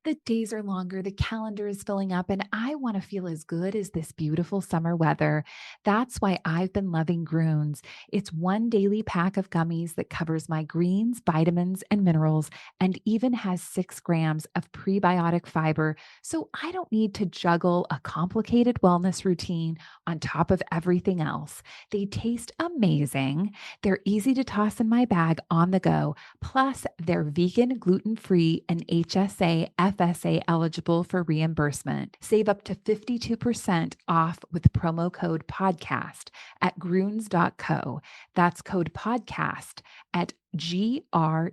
The days are longer, the calendar is filling up, and I want to feel as good as this beautiful summer weather. That's why I've been loving Groons. It's one daily pack of gummies that covers my greens, vitamins, and minerals, and even has 6 grams of prebiotic fiber. So I don't need to juggle a complicated wellness routine on top of everything else. They taste amazing. They're easy to toss in my bag on the go. Plus, they're vegan, gluten-free, and HSA, FSA eligible for reimbursement. Save up to 52% off with promo code podcast at gruns.co. That's code podcast at gruns.co.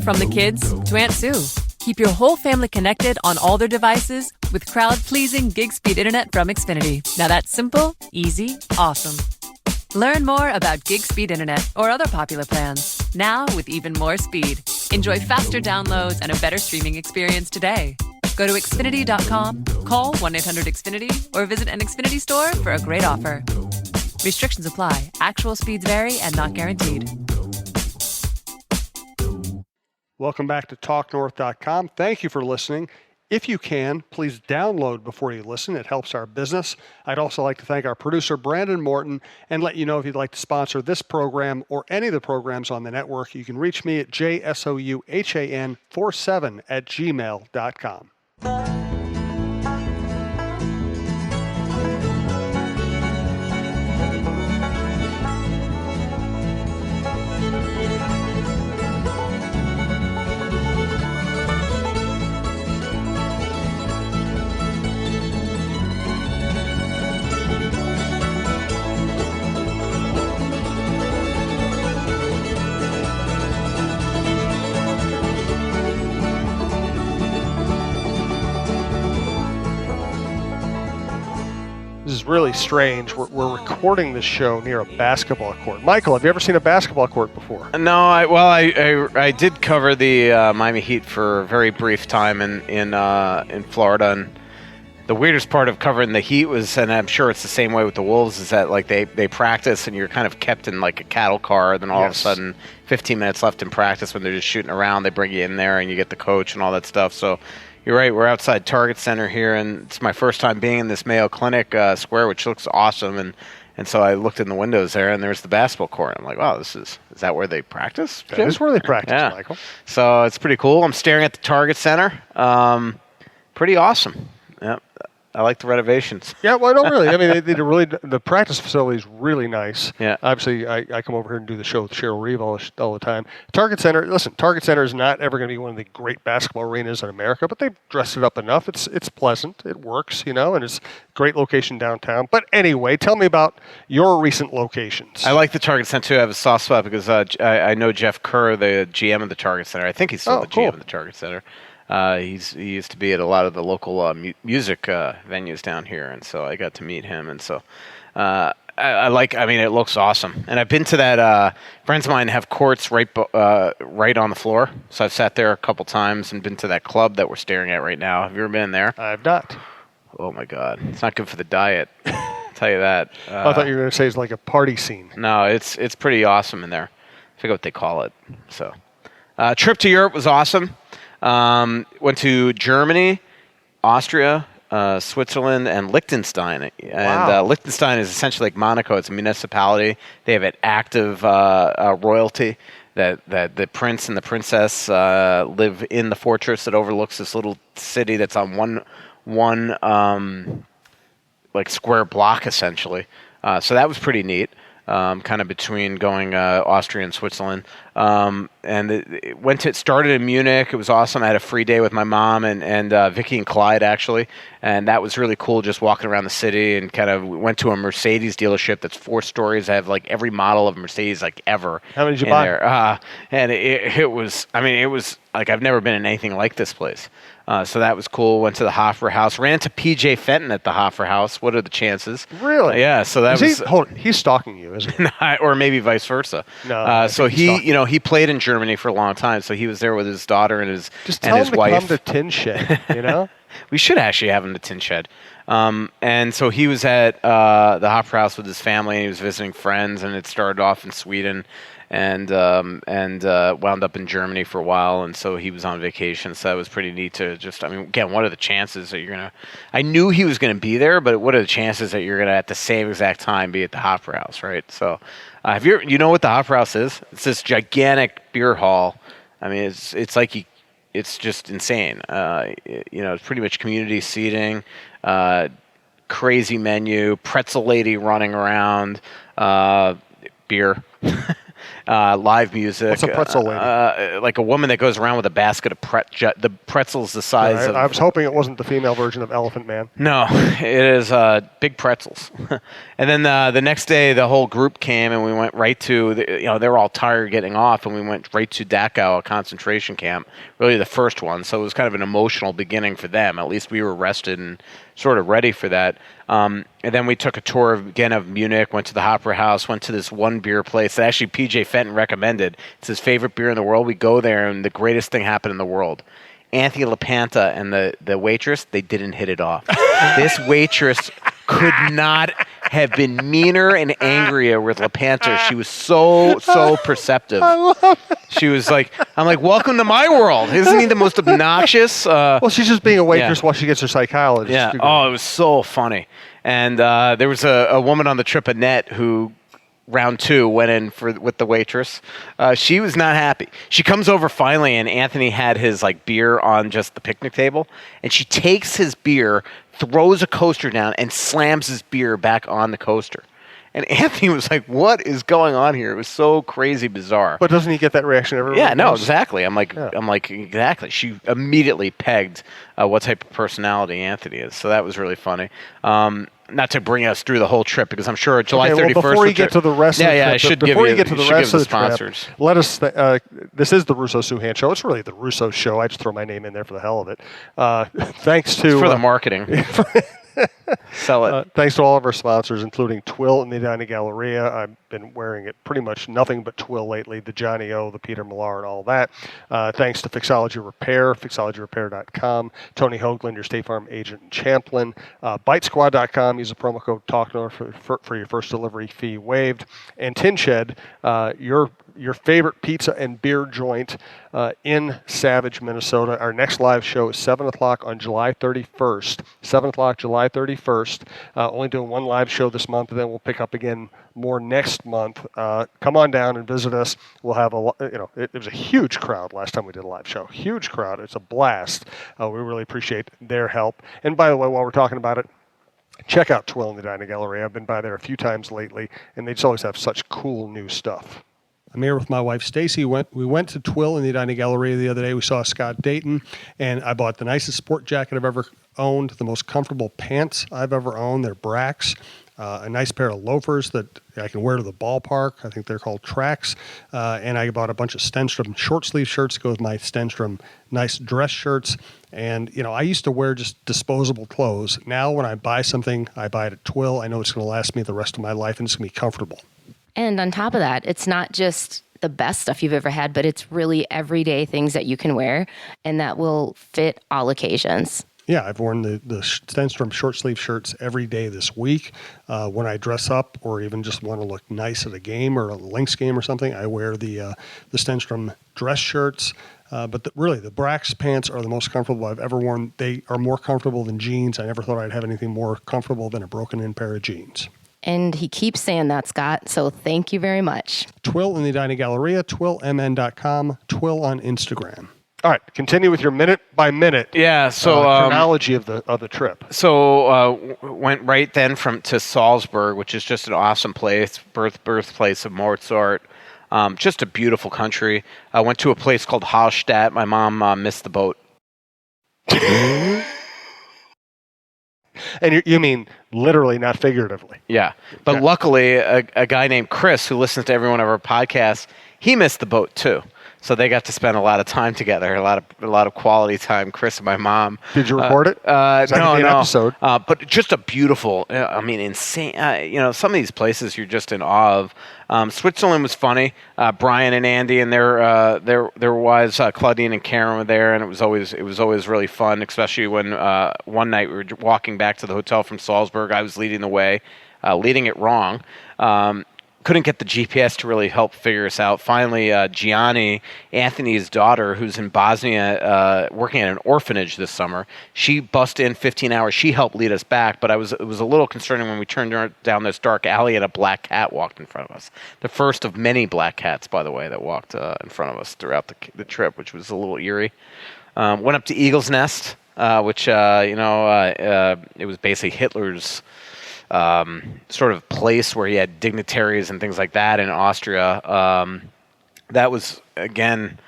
From the kids to Aunt Sue, keep your whole family connected on all their devices with crowd-pleasing gig speed internet from Xfinity. Now that's simple, easy, awesome. Learn more about gig speed internet or other popular plans, now with even more speed. Enjoy faster downloads and a better streaming experience today. Go to Xfinity.com, call 1-800-XFINITY, or visit an Xfinity store for a great offer. Restrictions apply. Actual speeds vary and not guaranteed. Welcome back to TalkNorth.com. Thank you for listening. If you can, please download before you listen. It helps our business. I'd also like to thank our producer, Brandon Morton, and let you know if you'd like to sponsor this program or any of the programs on the network, you can reach me at jsouhan47@gmail.com. This is really strange. We're recording this show near a basketball court. Michael, have you ever seen a basketball court before? No, I did cover the Miami Heat for a very brief time in Florida, and the weirdest part of covering the Heat was, and I'm sure it's the same way with the Wolves, is that like they practice and you're kind of kept in like a cattle car, then all of a sudden 15 minutes left in practice when they're just shooting around, they bring you in there and you get the coach and all that stuff. So you're right, we're outside Target Center here, and it's my first time being in this Mayo Clinic Square, which looks awesome, and so I looked in the windows there, and there's the basketball court. I'm like, wow, is that where they practice? That is where they practice, Michael. So it's pretty cool. I'm staring at the Target Center. Pretty awesome. Yeah. I like the renovations. Yeah, well, I don't really. I mean, the practice facility is really nice. Yeah. Obviously, I come over here and do the show with Cheryl Reeve all the time. Target Center is not ever going to be one of the great basketball arenas in America, but they've dressed it up enough. It's pleasant. It works, and it's a great location downtown. But anyway, tell me about your recent locations. I like the Target Center, too. I have a soft spot because I know Jeff Kerr, the GM of the Target Center. I think he's still GM of the Target Center. He used to be at a lot of the local music venues down here, and so I got to meet him. And so it looks awesome. And I've been to that. Friends of mine have courts right on the floor, so I've sat there a couple times and been to that club that we're staring at right now. Have you ever been there? I've not. Oh my God, it's not good for the diet. I'll tell you that. I thought you were going to say it's like a party scene. No, it's pretty awesome in there. I forget what they call it. So, trip to Europe was awesome. Went to Germany, Austria, Switzerland, and Liechtenstein. And Liechtenstein is essentially like Monaco. It's a municipality. They have an active royalty that the prince and the princess live in the fortress that overlooks this little city that's on one like square block essentially. So that was pretty neat. Kind of between going Austria and Switzerland, and it started in Munich. It was awesome. I had a free day with my mom and Vicky and Clyde actually, and that was really cool. Just walking around the city and kind of went to a Mercedes dealership that's 4 stories. I have like every model of Mercedes like ever. How many did you buy? There. And it was like I've never been in anything like this place. So that was cool. Went to the Hoffer House. Ran into PJ Fenton at the Hoffer House. What are the chances? Really? Yeah. So that was. He's stalking you, isn't he? Or maybe vice versa. No. So he played in Germany for a long time. So he was there with his daughter and his wife. Just tell him to come to Tin Shed. We should actually have him to Tin Shed. And so he was at the Hoffer House with his family, and he was visiting friends, and it started off in Sweden. and wound up in Germany for a while, and so he was on vacation. So that was pretty neat to just. I mean, again, what are the chances that you're gonna? I knew he was gonna be there, but what are the chances that you're gonna at the same exact time be at the Opera House, right? So, have you know what the Opera House is? It's this gigantic beer hall. I mean, it's like it's just insane. It's pretty much community seating, crazy menu, pretzel lady running around, beer, live music. What's a pretzel lady? Like a woman that goes around with a basket of the pretzels the size of... I was hoping it wasn't the female version of Elephant Man. No, it is big pretzels. And then the next day, the whole group came, and we went right to, they were all tired getting off, and we went right to Dachau, a concentration camp, really the first one. So it was kind of an emotional beginning for them. At least we were rested and sort of ready for that. And then we took a tour of Munich, went to the Opera House, went to this one beer place that actually PJ Fenton recommended. It's his favorite beer in the world. We go there, and the greatest thing happened in the world. Anthony LaPanta and the waitress, they didn't hit it off. This waitress could not have been meaner and angrier with LaPanta. She was so perceptive. I love it. She was like, I'm like, welcome to my world. Isn't he the most obnoxious? Well, she's just being a waitress while she gets her psychologist. Yeah. Oh, it was so funny. And there was a woman on the trip, Annette, who round 2 went in with the waitress. She was not happy. She comes over finally, and Anthony had his beer on just the picnic table, and she takes his beer, throws a coaster down, and slams his beer back on the coaster. And Anthony was like, "What is going on here?" It was so crazy bizarre. But doesn't he get that reaction everywhere? Yeah, no, exactly. I'm like, exactly. She immediately pegged what type of personality Anthony is. So that was really funny. Not to bring us through the whole trip, because I'm sure July 31st. Before you get to the rest of the trip, I should give you the sponsors. Let us. This is the Russo-Souhan Show. It's really the Russo Show. I just throw my name in there for the hell of it. Thanks to it's for the marketing. Sell it. Thanks to all of our sponsors, including Twill and the Edina Galleria. I've been wearing it pretty much nothing but Twill lately, the Johnny O, the Peter Millar, and all that. Thanks to Fixology Repair, fixologyrepair.com. Tony Hoaglund, your State Farm agent in Champlin. Bitesquad.com. Use the promo code TALKNORTH for your first delivery fee waived. And Tin Shed, your favorite pizza and beer joint in Savage, Minnesota. Our next live show is 7 o'clock on July 31st. 7 o'clock, July 31st. Only doing one live show this month, and then we'll pick up again more next month. Come on down and visit us. We'll have it was a huge crowd last time we did a live show. Huge crowd. It's a blast. We really appreciate their help. And by the way, while we're talking about it, check out Twill and the Edina Galleria. I've been by there a few times lately, and they just always have such cool new stuff. I'm here with my wife, Stacy. We went to Twill in the Edina Galleria the other day. We saw Scott Dayton, and I bought the nicest sport jacket I've ever owned, the most comfortable pants I've ever owned. They're Bracks. A nice pair of loafers that I can wear to the ballpark. I think they're called Tracks. And I bought a bunch of Stenstrom short sleeve shirts to go with my Stenstrom nice dress shirts. And, I used to wear just disposable clothes. Now when I buy something, I buy it at Twill. I know it's going to last me the rest of my life, and it's going to be comfortable. And on top of that, it's not just the best stuff you've ever had, but it's really everyday things that you can wear and that will fit all occasions. Yeah, I've worn the Stenstrom short sleeve shirts every day this week. When I dress up or even just want to look nice at a game or a Lynx game or something, I wear the Stenstrom dress shirts. But really, the Bracks pants are the most comfortable I've ever worn. They are more comfortable than jeans. I never thought I'd have anything more comfortable than a broken-in pair of jeans. And he keeps saying that, Scott, so thank you very much. Twill in the Edina Galleria, twillmn.com, Twill on Instagram. All right, continue with your minute-by-minute chronology of the trip. So went right then to Salzburg, which is just an awesome place, birthplace of Mozart. Just a beautiful country. I went to a place called Hallstatt. My mom missed the boat. And you mean literally, not figuratively. Yeah. But luckily, a guy named Chris, who listens to every one of our podcasts, he missed the boat too. So they got to spend a lot of time together, a lot of quality time. Chris and my mom. Did you record it? No. Episode? But just a beautiful. Insane. Some of these places you're just in awe of. Switzerland was funny. Brian and Andy and their wives Claudine and Karen were there, and it was always really fun. Especially when one night we were walking back to the hotel from Salzburg. I was leading the way, leading it wrong. couldn't get the GPS to really help figure us out. Finally, Gianni, Anthony's daughter, who's in Bosnia, working at an orphanage this summer, she busted in 15 hours. She helped lead us back, but it was a little concerning when we turned down this dark alley and a black cat walked in front of us. The first of many black cats, by the way, that walked in front of us throughout the trip, which was a little eerie. Went up to Eagle's Nest, which, it was basically Hitler's sort of place where he had dignitaries and things like that in Austria. That was, again,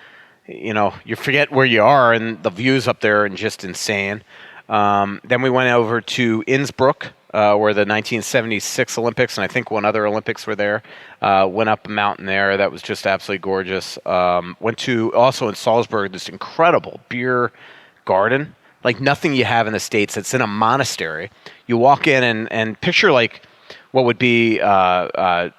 you forget where you are, and the views up there are just insane. Then we went over to Innsbruck, where the 1976 Olympics, and I think one other Olympics were there. Went up a mountain there. That was just absolutely gorgeous. Went to, also in Salzburg, this incredible beer garden. Like nothing you have in the States. It's in a monastery. You walk in and picture like what would be, food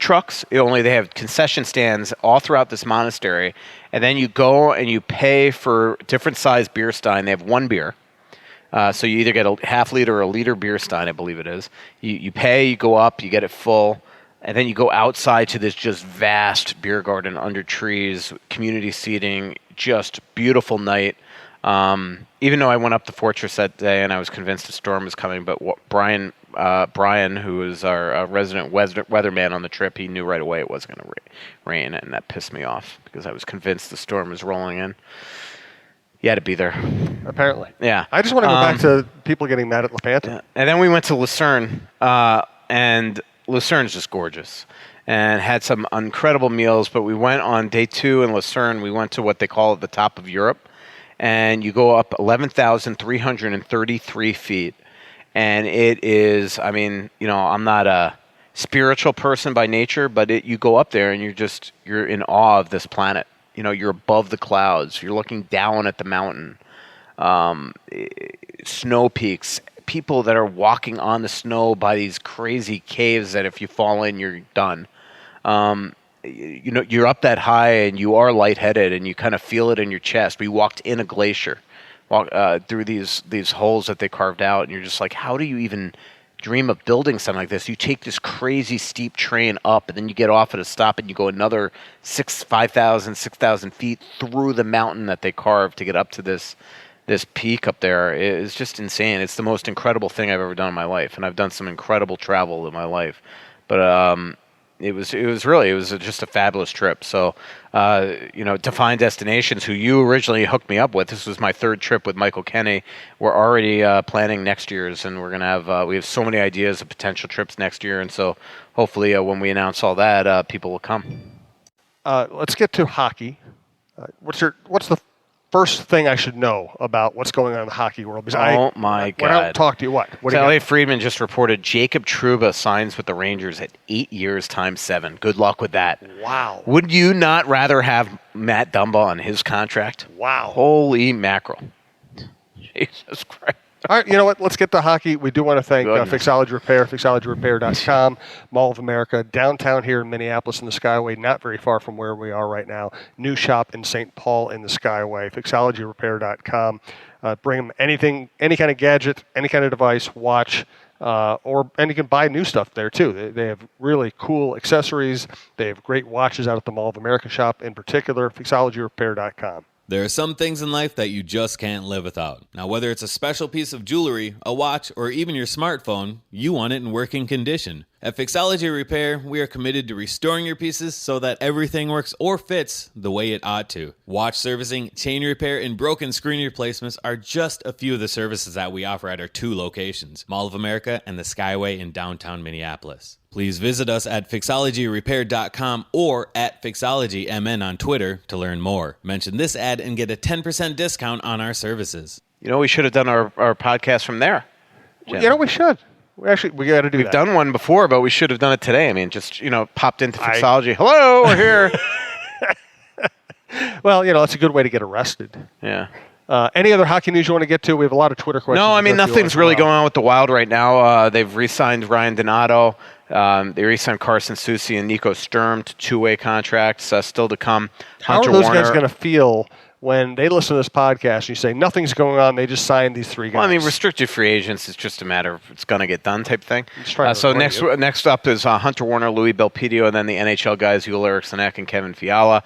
trucks. Only they have concession stands all throughout this monastery. And then you go and you pay for different size beer stein. They have one beer. So you either get a half liter or a liter beer stein, I believe it is. You pay, you go up, you get it full. And then you go outside to this just vast beer garden under trees, community seating, just beautiful night. Even though I went up the fortress that day and I was convinced a storm was coming, but Brian, who is our resident weatherman on the trip, he knew right away it wasn't going to rain, and that pissed me off because I was convinced the storm was rolling in. You had to be there. Apparently. Yeah. I just want to go back to people getting mad at Lepanto. Yeah. And then we went to Lucerne, and Lucerne's just gorgeous and had some incredible meals. But we went on day 2 in Lucerne. We went to what they call the top of Europe. And you go up 11,333 feet. And it is, I'm not a spiritual person by nature, but you go up there and you're in awe of this planet. You're above the clouds. You're looking down at the mountain. Snow peaks. People that are walking on the snow by these crazy caves that if you fall in, you're done. You're up that high and you are lightheaded and you kind of feel it in your chest. We walked in a glacier, through these holes that they carved out, and you're just like, how do you even dream of building something like this? You take this crazy steep train up, and then you get off at a stop, and you go another 5,000, 6,000 feet through the mountain that they carved to get up to this peak up there. It's just insane. It's the most incredible thing I've ever done in my life, and I've done some incredible travel in my life. But it was just a fabulous trip. So, Defined Destinations, who you originally hooked me up with, this was my 3rd trip with Michael Kenny. We're already planning next year's, and we're gonna we have so many ideas of potential trips next year, and so hopefully when we announce all that, people will come. Let's get to hockey. What's the first thing I should know about what's going on in the hockey world? Because my God. When I don't talk to you, what? So Elliot Friedman just reported Jacob Trouba signs with the Rangers at 8 years times 7. Good luck with that. Wow. Would you not rather have Matt Dumba on his contract? Wow. Holy mackerel. Jesus Christ. All right, you know what? Let's get to hockey. We do want to thank Fixology Repair, fixologyrepair.com, Mall of America, downtown here in Minneapolis in the Skyway, not very far from where we are right now. New shop in St. Paul in the Skyway, fixologyrepair.com. Bring them anything, any kind of gadget, any kind of device, watch, and you can buy new stuff there too. They have really cool accessories. They have great watches out at the Mall of America shop in particular, fixologyrepair.com. There are some things in life that you just can't live without. Now, whether it's a special piece of jewelry, a watch, or even your smartphone, you want it in working condition. At Fixology Repair, we are committed to restoring your pieces so that everything works or fits the way it ought to. Watch servicing, chain repair, and broken screen replacements are just a few of the services that we offer at our 2 locations, Mall of America and the Skyway in downtown Minneapolis. Please visit us at fixologyrepair.com or at fixologymn on Twitter to learn more. Mention this ad and get a 10% discount on our services. We should have done our podcast from there. Jim. We should. We got to do that. We've done one before, but we should have done it today. Just, popped into Fixology. Hello, we're here. Well, it's a good way to get arrested. Yeah. Any other hockey news you want to get to? We have a lot of Twitter questions. No, nothing's really going on with the Wild right now. They've re-signed Ryan Donato. They re-signed Carson Soucy and Nico Sturm to 2-way contracts still to come. How are those guys going to feel when they listen to this podcast and you say nothing's going on, they just signed these 3 guys? Well, I mean, restricted free agents is just a matter of it's going to get done type thing. So next up is Hunter Warner, Louis Belpedio, and then the NHL guys, Yul Eriksson Ek and Kevin Fiala.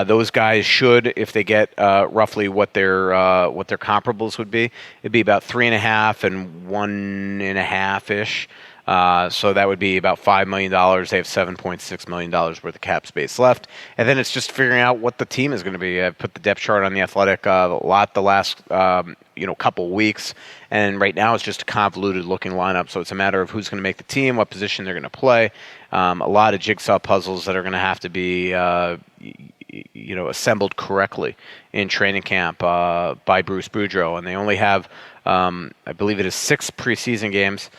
Those guys should, if they get roughly what their comparables would be, it'd be about 3.5 and 1.5 ish. So that would be about $5 million. They have $7.6 million worth of cap space left. And then it's just figuring out what the team is going to be. I've put the depth chart on the Athletic a lot the last couple weeks. And right now it's just a convoluted looking lineup. So it's a matter of who's going to make the team, what position they're going to play. A lot of jigsaw puzzles that are going to have to be assembled correctly in training camp by Bruce Boudreau. And they only have, I believe it is 6 preseason games.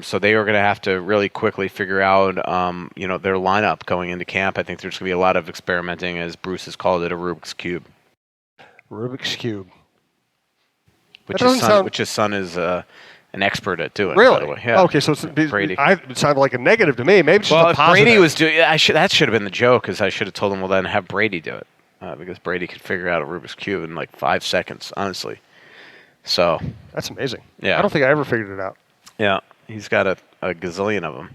So they are going to have to really quickly figure out, their lineup going into camp. I think there's going to be a lot of experimenting, as Bruce has called it, a Rubik's Cube. Rubik's Cube. Which his son is an expert at doing. Really? By the way. Yeah. Okay, so Brady. It sounded like a negative to me. Maybe it's just a positive. Brady was doing that should have been the joke, because I should have told him, well, then have Brady do it. Because Brady could figure out a Rubik's Cube in like 5 seconds, honestly. So that's amazing. Yeah. I don't think I ever figured it out. Yeah. He's got a gazillion of them.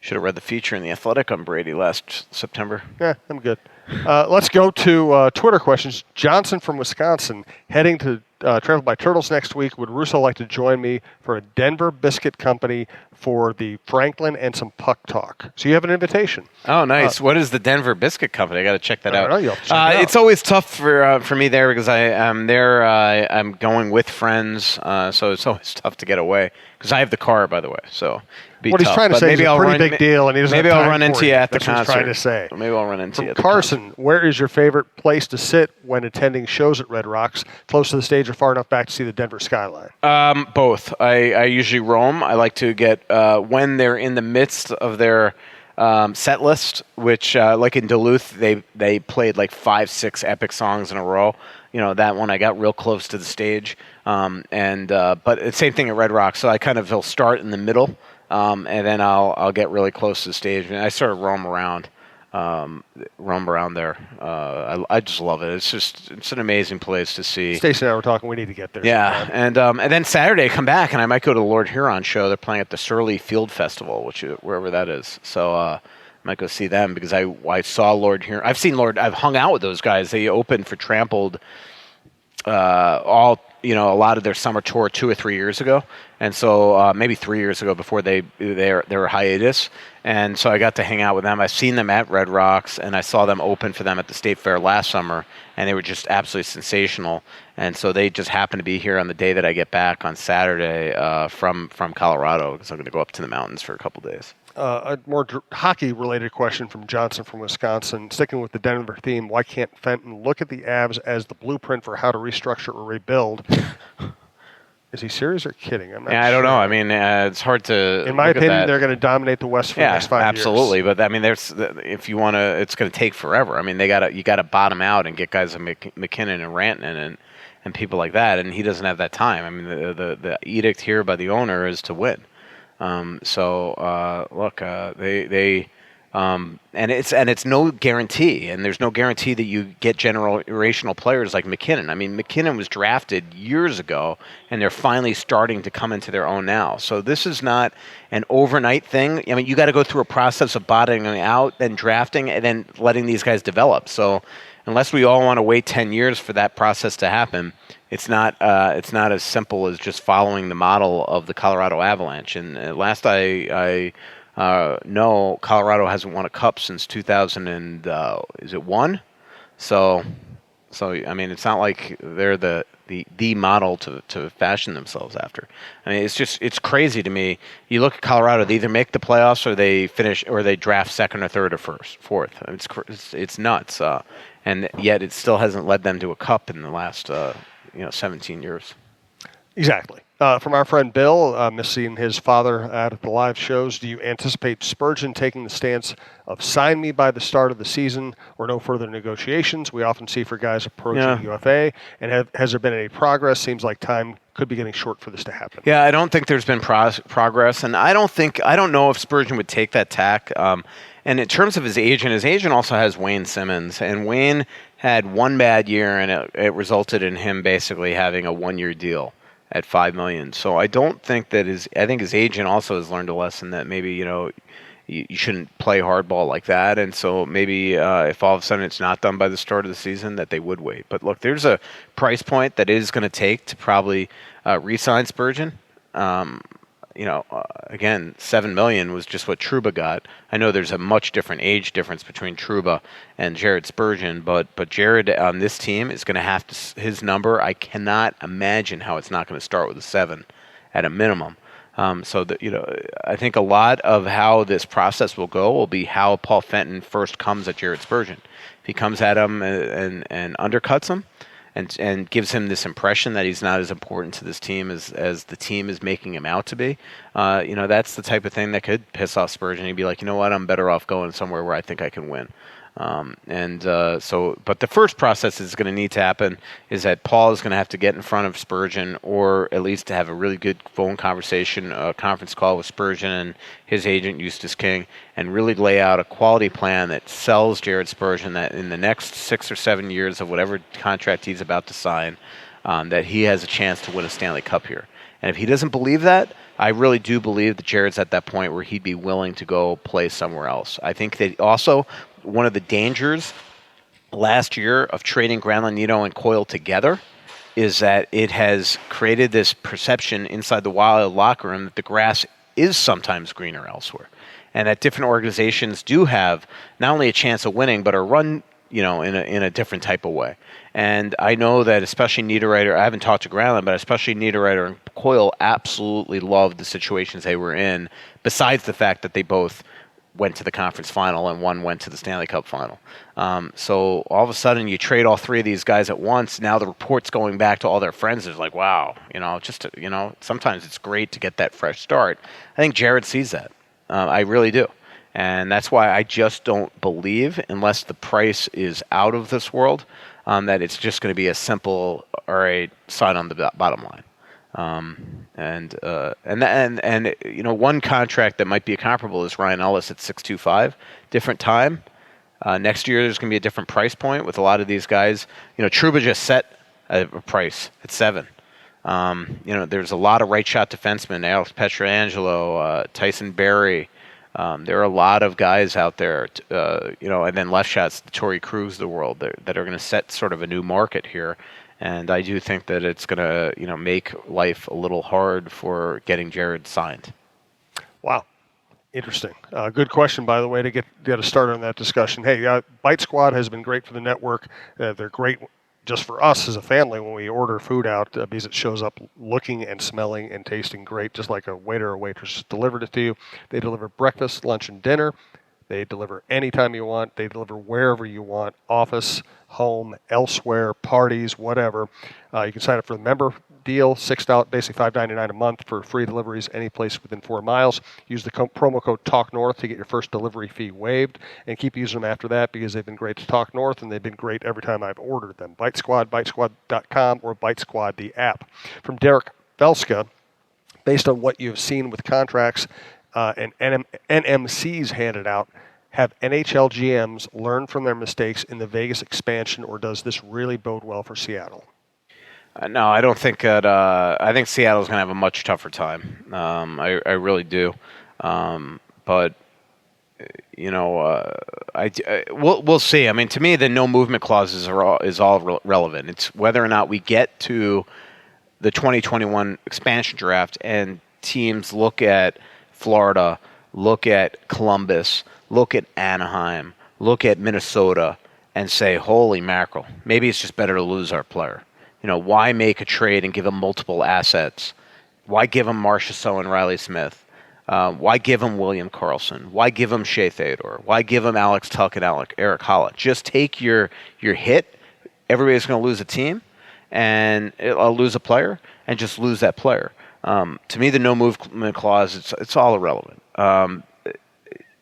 Should have read the feature in The Athletic on Brady last September. Yeah, I'm good. Let's go to Twitter questions. Johnson from Wisconsin, heading to travel by Turtles next week. Would Russo like to join me for a Denver biscuit company for the Franklin and some puck talk? So you have an invitation. Oh, nice. What is the Denver biscuit company? I got to check that out. I don't know. You'll have to check it out. It's always tough for me there, because I'm there. I'm going with friends, so it's always tough to get away. Because I have the car, by the way. So what he's trying to say is a pretty big deal, and he doesn't have time Maybe I'll run into you at the concert. That's what he's trying to say. Maybe I'll run into you at the Carson, concert. where is your favorite place to sit when attending shows at Red Rocks? Close to the stage or far enough back to see the Denver skyline? Both. I usually roam. I like to get when they're in the midst of their set list, which like in Duluth, they played like 5-6 epic songs in a row. That one I got real close to the stage, but the same thing at Red Rocks. So I kind of will start in the middle, and then I'll get really close to the stage, and I sort of roam around there. I just love it. It's an amazing place to see. Stacey and I were talking. We need to get there. Yeah, and then Saturday come back, and I might go to the Lord Huron show. They're playing at the Surly Field Festival, wherever that is. So I might go see them, because I saw Lord Huron. I've hung out with those guys. They opened for Trampled a lot of their summer tour 2 or 3 years ago, and so maybe 3 years ago before their hiatus. And so I got to hang out with them. I've seen them at Red Rocks, and I saw them open for them at the State Fair last summer, and they were just absolutely sensational. And so they just happened to be here on the day that I get back on Saturday from Colorado, because I'm going to go up to the mountains for a couple days. A more hockey-related question from Johnson from Wisconsin. Sticking with the Denver theme, why can't Fenton look at the Avs as the blueprint for how to restructure or rebuild? Is he serious or kidding? I'm not sure. I don't know. I mean, it's hard to. In my opinion, they're going to dominate the West for the next 5 years. Absolutely. But I mean, if you want to, it's going to take forever. I mean, you got to bottom out and get guys like McKinnon and Rantanen and people like that, and he doesn't have that time. I mean, the edict here by the owner is to win. Look, and it's no guarantee, and there's no guarantee that you get generational players like McKinnon. I mean, McKinnon was drafted years ago, and they're finally starting to come into their own now. So this is not an overnight thing. I mean, you got to go through a process of bottoming out, then drafting, and then letting these guys develop. So unless we all want to wait 10 years for that process to happen, it's not as simple as just following the model of the Colorado Avalanche. And last I know, Colorado hasn't won a cup since 2001. So I mean, it's not like they're the model to fashion themselves after. I mean, it's crazy to me. You look at Colorado; they either make the playoffs or they finish, or they draft second or third or fourth. It's nuts, and yet it still hasn't led them to a cup in the last 17 years. Exactly. From our friend Bill, missing his father out at the live shows, do you anticipate Spurgeon taking the stance of sign me by the start of the season or no further negotiations? We often see for guys approaching UFA. And has there been any progress? Seems like time could be getting short for this to happen. Yeah, I don't think there's been progress, and I don't know if Spurgeon would take that tack. And in terms of his agent also has Wayne Simmons, and Wayne had one bad year, and it resulted in him basically having a 1-year deal at $5 million. So I don't think that I think his agent also has learned a lesson that maybe, you shouldn't play hardball like that. And so maybe if all of a sudden it's not done by the start of the season, that they would wait. But look, there's a price point that it is going to take to probably re-sign Spurgeon. Again, $7 million was just what Trouba got. I know there's a much different age difference between Trouba and Jared Spurgeon, but Jared on this team is going to have to, his number, I cannot imagine how it's not going to start with a 7 at a minimum. I think a lot of how this process will go will be how Paul Fenton first comes at Jared Spurgeon. If he comes at him and undercuts him and gives him this impression that he's not as important to this team as the team is making him out to be, that's the type of thing that could piss off Spurgeon. He'd be like, you know what, I'm better off going somewhere where I think I can win. But the first process is going to need to happen is that Paul is going to have to get in front of Spurgeon, or at least to have a really good phone conversation, a conference call with Spurgeon and his agent, Eustace King, and really lay out a quality plan that sells Jared Spurgeon that in the next 6 or 7 years of whatever contract he's about to sign, that he has a chance to win a Stanley Cup here. And if he doesn't believe that, I really do believe that Jared's at that point where he'd be willing to go play somewhere else. I think that also one of the dangers last year of trading Granlund and Coyle together is that it has created this perception inside the Wild locker room that the grass is sometimes greener elsewhere, and that different organizations do have not only a chance of winning but are run in a different type of way. And I know that especially Niederreiter, I haven't talked to Granlund, but especially Niederreiter and Coyle absolutely loved the situations they were in, besides the fact that they both went to the conference final and one went to the Stanley Cup final. So all of a sudden you trade all three of these guys at once. Now the report's going back to all their friends. It's like, wow, sometimes it's great to get that fresh start. I think Jared sees that. I really do. And that's why I just don't believe, unless the price is out of this world, that it's just going to be a simple, all right, sign on the bottom line. One contract that might be comparable is Ryan Ellis at $625, different time. Next year there's going to be a different price point with a lot of these guys. Trouba just set a price at $7. There's a lot of right shot defensemen, Alex Pietrangelo, Tyson Barrie. There are a lot of guys out there, and then left shots, the Torrey Krug of the world, that are going to set sort of a new market here. And I do think that it's going to, make life a little hard for getting Jared signed. Wow. Interesting. Good question, by the way, to get a start on that discussion. Hey, Bite Squad has been great for the network. They're great just for us as a family when we order food out, because it shows up looking and smelling and tasting great, just like a waiter or waitress delivered it to you. They deliver breakfast, lunch, and dinner. They deliver anytime you want. They deliver wherever you want, office, home, elsewhere, parties, whatever. You can sign up for the member deal, $6, basically $5.99 a month for free deliveries any place within 4 miles. Use the promo code TALKNORTH to get your first delivery fee waived, and keep using them after that because they've been great to Talk North, and they've been great every time I've ordered them. Bite Squad, bitesquad.com, or Bite Squad, the app. From Derek Velska, based on what you've seen with contracts and NMCs handed out, have NHL GMs learned from their mistakes in the Vegas expansion, or does this really bode well for Seattle? No, I don't think that. I think Seattle's going to have a much tougher time. I really do. But we'll see. I mean, to me, the no movement clauses is all relevant. It's whether or not we get to the 2021 expansion draft and teams look at Florida, look at Columbus, look at Anaheim, look at Minnesota, and say, holy mackerel, maybe it's just better to lose our player. Why make a trade and give them multiple assets? Why give them Marchessault and Riley Smith? Why give them William Karlsson? Why give them Shea Theodore? Why give them Alex Tuch and Eric Holla? Just take your hit. Everybody's going to lose a team, and I'll lose a player, and just lose that player. To me, the no movement clause, it's all irrelevant.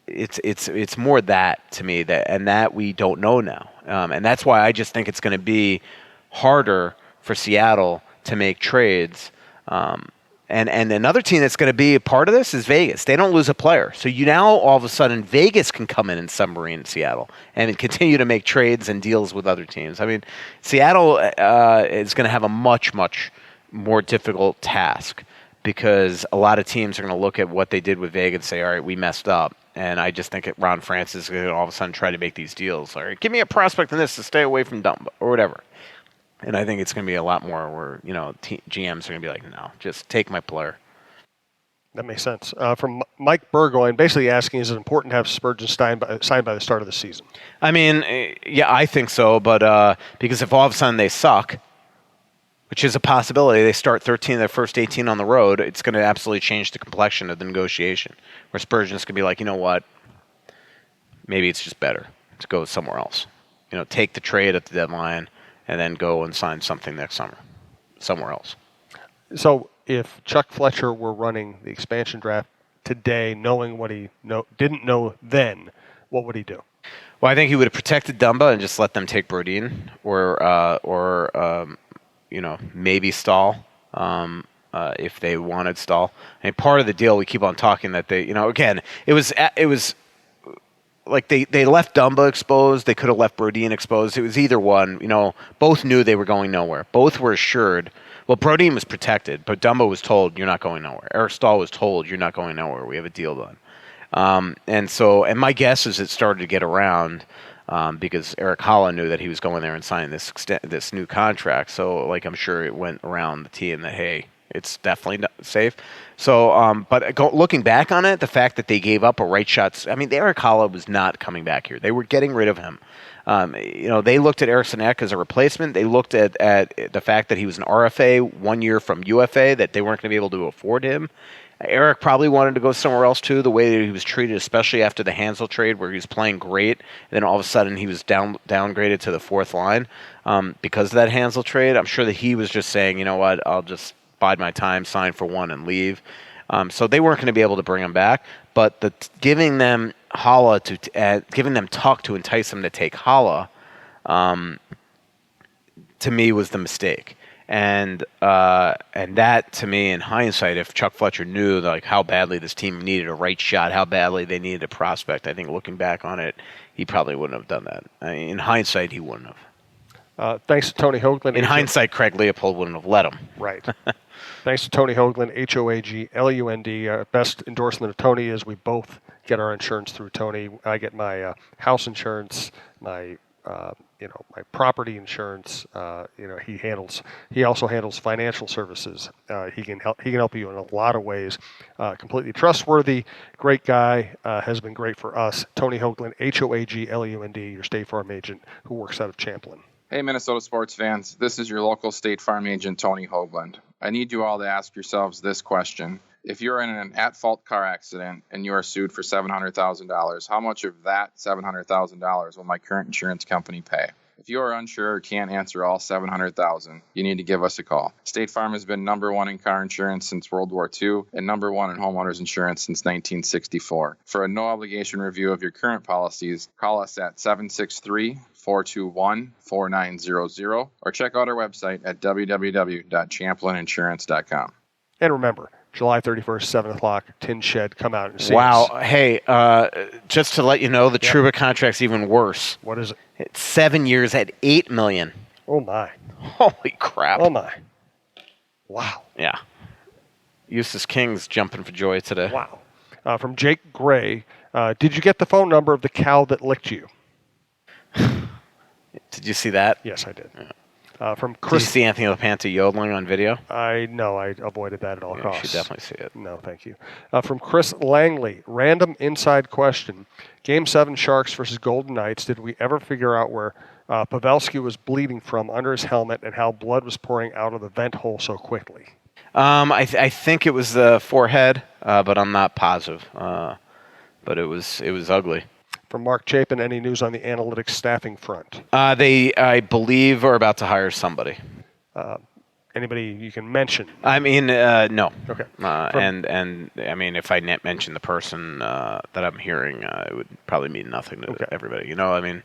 It's more that to me that we don't know now, and that's why I just think it's going to be harder for Seattle to make trades And another team that's going to be a part of this is Vegas. They don't lose a player. So you now, all of a sudden, Vegas can come in and submarine Seattle and continue to make trades and deals with other teams. I mean, Seattle is going to have a much, much more difficult task because a lot of teams are going to look at what they did with Vegas and say, all right, we messed up. And I just think Ron Francis is going to all of a sudden try to make these deals. All right, give me a prospect in this to stay away from Dumbo or whatever. And I think it's going to be a lot more where, GMs are going to be like, no, just take my player. That makes sense. From Mike Burgoyne, basically asking, is it important to have Spurgeon signed by the start of the season? I mean, yeah, I think so. But because if all of a sudden they suck, which is a possibility, they start 13 of their first 18 on the road, it's going to absolutely change the complexion of the negotiation. Where Spurgeon's going to be like, you know what? Maybe it's just better to go somewhere else. Take the trade at the deadline and then go and sign something next summer somewhere else. So if Chuck Fletcher were running the expansion draft today, knowing what he didn't know then, what would he do? Well, I think he would have protected Dumba and just let them take Brodin or maybe Stahl if they wanted Stahl. I mean, part of the deal, we keep on talking that they, again, it was like they left Dumba exposed. They could have left Brodin exposed. It was either one. Both knew they were going nowhere. Both were assured. Well, Brodin was protected, but Dumba was told, you're not going nowhere. Eric Stahl was told, you're not going nowhere. We have a deal done. And my guess is it started to get around because Eric Holla knew that he was going there and signing this new contract. So, I'm sure it went around the team that, hey, it's definitely not safe. So, looking back on it, the fact that they gave up a right shot, I mean, Eric Holla was not coming back here. They were getting rid of him. They looked at Eriksson Ek as a replacement. They looked at the fact that he was an RFA 1 year from UFA, that they weren't going to be able to afford him. Eric probably wanted to go somewhere else, too, the way that he was treated, especially after the Hansel trade, where he was playing great. And then all of a sudden he was downgraded to the fourth line because of that Hansel trade. I'm sure that he was just saying, you know what, I'll just bide my time, sign for one, and leave. So they weren't going to be able to bring him back. But giving them Holla giving them Tuck to entice them to take Holla, to me, was the mistake. And that, to me, in hindsight, if Chuck Fletcher knew how badly this team needed a right shot, how badly they needed a prospect, I think looking back on it, he probably wouldn't have done that. I mean, in hindsight, he wouldn't have. Thanks to Tony Hoaglund. In hindsight, Craig Leopold wouldn't have let him. Right. Thanks to Tony Hoaglund, Hoaglund. Best endorsement of Tony is we both get our insurance through Tony. I get my house insurance, my property insurance. He also handles financial services. He can help you in a lot of ways. Completely trustworthy, great guy. Has been great for us. Tony Hoaglund, Hoaglund, your State Farm agent who works out of Champlin. Hey, Minnesota sports fans. This is your local State Farm agent, Tony Hoaglund. I need you all to ask yourselves this question. If you're in an at-fault car accident and you are sued for $700,000, how much of that $700,000 will my current insurance company pay? If you are unsure or can't answer all $700,000, you need to give us a call. State Farm has been number one in car insurance since World War II and number one in homeowners insurance since 1964. For a no-obligation review of your current policies, call us at 763-421-4900 or check out our website at www.champlininsurance.com. And remember, July 31st, 7 o'clock, Tin Shed, come out and see us. Wow. Hey, just to let you know, the Trouba contract's even worse. What is it? It's 7 years at $8 million. Oh, my. Holy crap. Oh, my. Wow. Yeah. Eustace King's jumping for joy today. Wow. From Jake Gray, did you get the phone number of the cow that licked you? Did you see that? Yes, I did. Yeah. From Chris. Did you see Anthony LaPanta yodeling on video? I avoided that at all costs. You should definitely see it. No, thank you. From Chris Langley, random inside question. Game 7 Sharks versus Golden Knights. Did we ever figure out where Pavelski was bleeding from under his helmet and how blood was pouring out of the vent hole so quickly? I think it was the forehead, but I'm not positive. But it was ugly. From Mark Chapin, any news on the analytics staffing front? They, I believe, are about to hire somebody. Anybody you can mention? I mean, no. Okay. And I mean, if I mention the person that I'm hearing, it would probably mean nothing to everybody. I mean,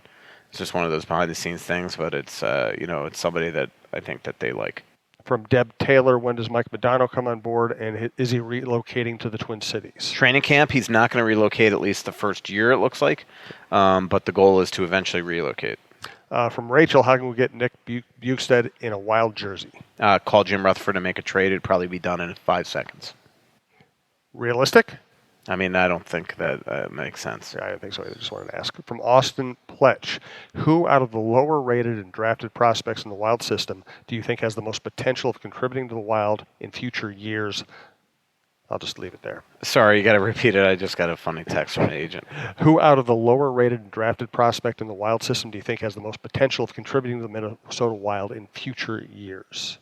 it's just one of those behind-the-scenes things, but it's it's somebody that I think that they like. From Deb Taylor, when does Mike Modano come on board, and is he relocating to the Twin Cities? Training camp, he's not going to relocate at least the first year, it looks like. But the goal is to eventually relocate. From Rachel, how can we get Nick Bukestad in a Wild jersey? Call Jim Rutherford and make a trade. It'd probably be done in 5 seconds. Realistic? I mean, I don't think that makes sense. Yeah, I didn't think so. I just wanted to ask. From Austin Pletch, who out of the lower rated and drafted prospects in the Wild system do you think has the most potential of contributing to the Wild in future years? I'll just leave it there. Sorry, you got to repeat it. I just got a funny text from an agent. Who out of the lower rated and drafted prospect in the Wild system do you think has the most potential of contributing to the Minnesota Wild in future years?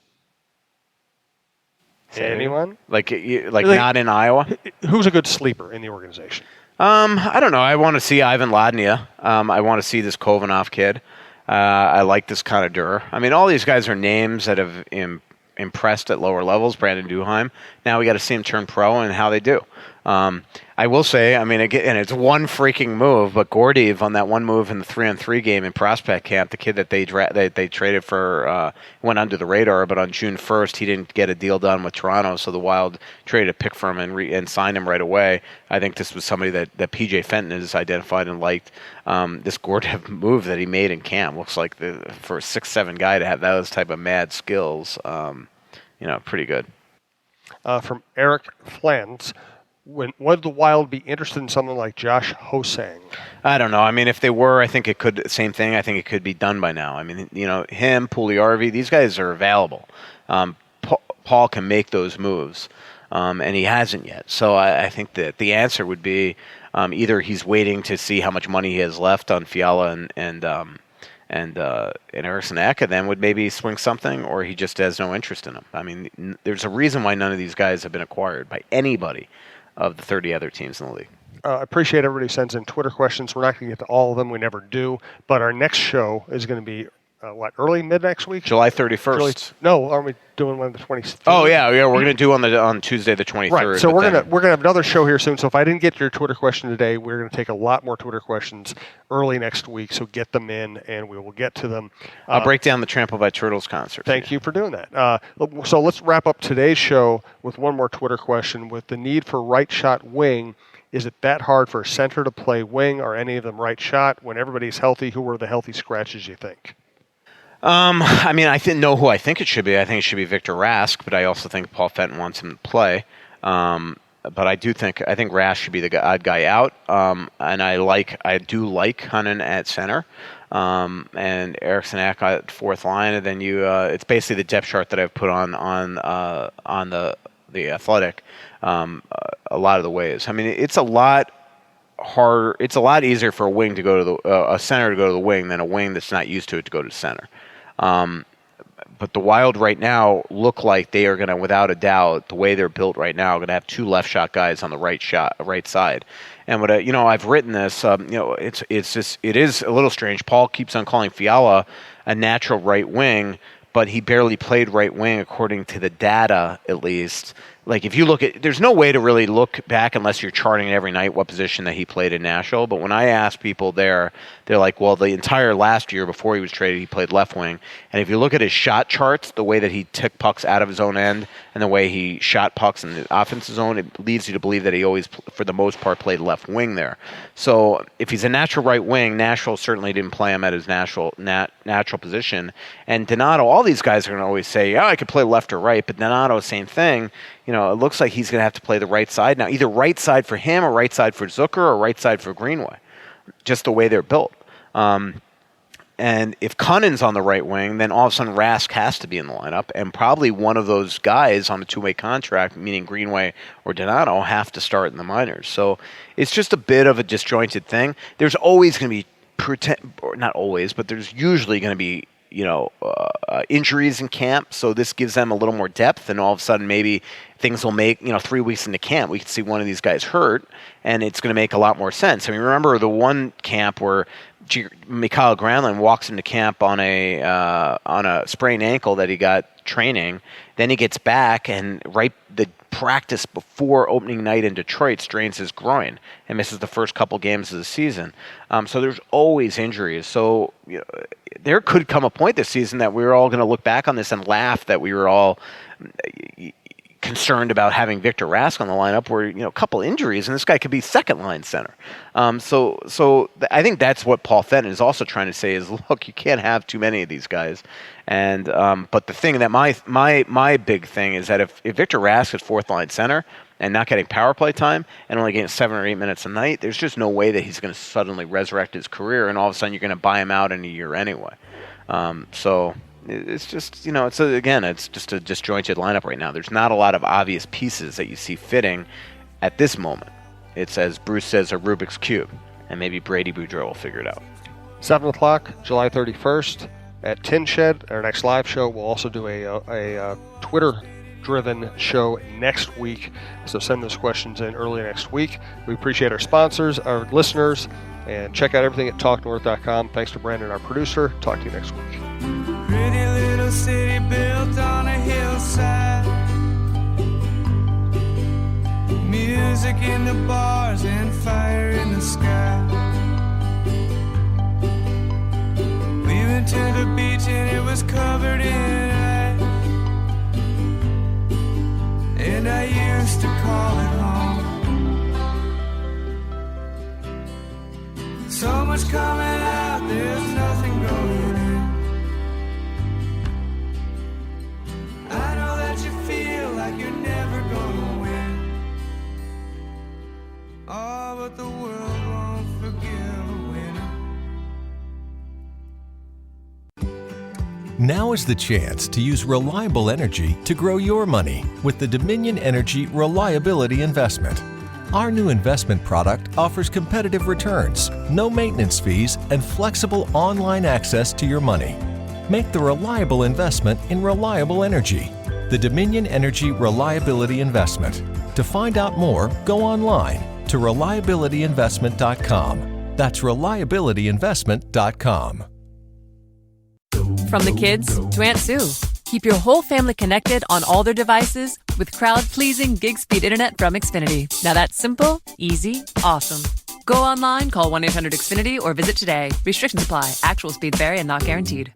Anyone? Like not in Iowa? Who's a good sleeper in the organization? I don't know. I want to see Ivan Ladnia. I want to see this Kovanov kid. I like this Conadure. I mean, all these guys are names that have impressed at lower levels. Brandon Duheim. Now we got to see him turn pro and how they do. I will say, I mean, again, and it's one freaking move, but Gordeev on that one move in the 3-on-3 game in prospect camp, the kid that they traded for went under the radar, but on June 1st he didn't get a deal done with Toronto, so the Wild traded a pick for him and signed him right away. I think this was somebody that PJ Fenton has identified and liked. This Gordeev move that he made in camp looks like for a 6'7" guy to have those type of mad skills, pretty good. From Eric Flans. Would the Wild be interested in someone like Josh Hosang? I don't know. I mean, if they were, I think it could. Same thing. I think it could be done by now. I mean, him, Puljujärvi, these guys are available. Paul can make those moves, and he hasn't yet. So I think that the answer would be either he's waiting to see how much money he has left on Fiala and Eriksson Ek, and then would maybe swing something, or he just has no interest in him. I mean, there's a reason why none of these guys have been acquired by anybody of the 30 other teams in the league. I appreciate everybody sends in Twitter questions. We're not going to get to all of them. We never do. But our next show is going to be, early, mid next week? July 31st. No, aren't we doing one of the 23rd? Oh, yeah. We're going to do on Tuesday the 23rd. Right, so we're going to have another show here soon. So if I didn't get your Twitter question today, we're going to take a lot more Twitter questions early next week. So get them in, and we will get to them. I'll break down the Trampled by Turtles concert. Thank you for doing that. So let's wrap up today's show with one more Twitter question. With the need for right shot wing, is it that hard for a center to play wing? Are any of them right shot? When everybody's healthy, who are the healthy scratches, you think? I mean, I know who I think it should be. I think it should be Victor Rask, but I also think Paul Fenton wants him to play. But I think Rask should be the odd guy out. And I do like Hunnan at center, and Eriksson Ek at fourth line, and then it's basically the depth chart that I've put on the Athletic. A lot of the ways. I mean, it's a lot harder. It's a lot easier for a wing to go to a center to go to the wing than a wing that's not used to it to go to center. But the Wild right now look like they are going to, without a doubt, the way they're built right now, going to have 2 left shot guys on the right side. And what I've written this. It is a little strange. Paul keeps on calling Fiala a natural right wing, but he barely played right wing according to the data, at least. Like, if you look at, there's no way to really look back unless you're charting every night what position that he played in Nashville. But when I ask people there, they're like, well, the entire last year before he was traded, he played left wing. And if you look at his shot charts, the way that he took pucks out of his own end and the way he shot pucks in the offensive zone, it leads you to believe that he always, for the most part, played left wing there. So if he's a natural right wing, Nashville certainly didn't play him at his natural position. And Donato, all these guys are going to always say, I could play left or right. But Donato, same thing. It looks like he's going to have to play the right side now, either right side for him or right side for Zucker or right side for Greenway, just the way they're built. And if Cunning's on the right wing, then all of a sudden Rask has to be in the lineup, and probably one of those guys on a 2-way contract, meaning Greenway or Donato, have to start in the minors. So it's just a bit of a disjointed thing. There's always going to be, not always, but there's usually going to be injuries in camp, so this gives them a little more depth, and all of a sudden maybe things will make, 3 weeks into camp, we can see one of these guys hurt, and it's going to make a lot more sense. I mean, remember the one camp where Mikael Granlund walks into camp on a sprained ankle that he got training. Then he gets back, and the practice before opening night in Detroit strains his groin and misses the first couple games of the season. So there's always injuries. So there could come a point this season that we're all going to look back on this and laugh that we were all concerned about having Victor Rask on the lineup, where a couple injuries and this guy could be second line center. So I think that's what Paul Fenton is also trying to say is, look, you can't have too many of these guys. And but the thing that my big thing is that if Victor Rask is fourth line center and not getting power play time and only getting 7 or 8 minutes a night, there's just no way that he's going to suddenly resurrect his career, and all of a sudden you're going to buy him out in a year anyway. So it's just, it's just a disjointed lineup right now. There's not a lot of obvious pieces that you see fitting at this moment. It's, as Bruce says, a Rubik's Cube, and maybe Brady Boudreau will figure it out. 7 o'clock, July 31st at Tin Shed, our next live show. We'll also do a Twitter-driven show next week, so send those questions in early next week. We appreciate our sponsors, our listeners, and check out everything at TalkNorth.com. Thanks to Brandon, our producer. Talk to you next week. Pretty little city built on a hillside. Music in the bars and fire in the sky. We went to the beach and it was covered in ice, and I used to call it home. So much coming out, there's nothing going in. I know that you feel like you're never gonna win. Oh, but the world won't forgive a winner. Now is the chance to use reliable energy to grow your money with the Dominion Energy Reliability Investment. Our new investment product offers competitive returns, no maintenance fees, and flexible online access to your money. Make the reliable investment in reliable energy. The Dominion Energy Reliability Investment. To find out more, go online to reliabilityinvestment.com. That's reliabilityinvestment.com. From the kids to Aunt Sue. Keep your whole family connected on all their devices with crowd-pleasing gig speed internet from Xfinity. Now that's simple, easy, awesome. Go online, call 1-800-XFINITY or visit today. Restrictions apply. Actual speeds vary and not guaranteed.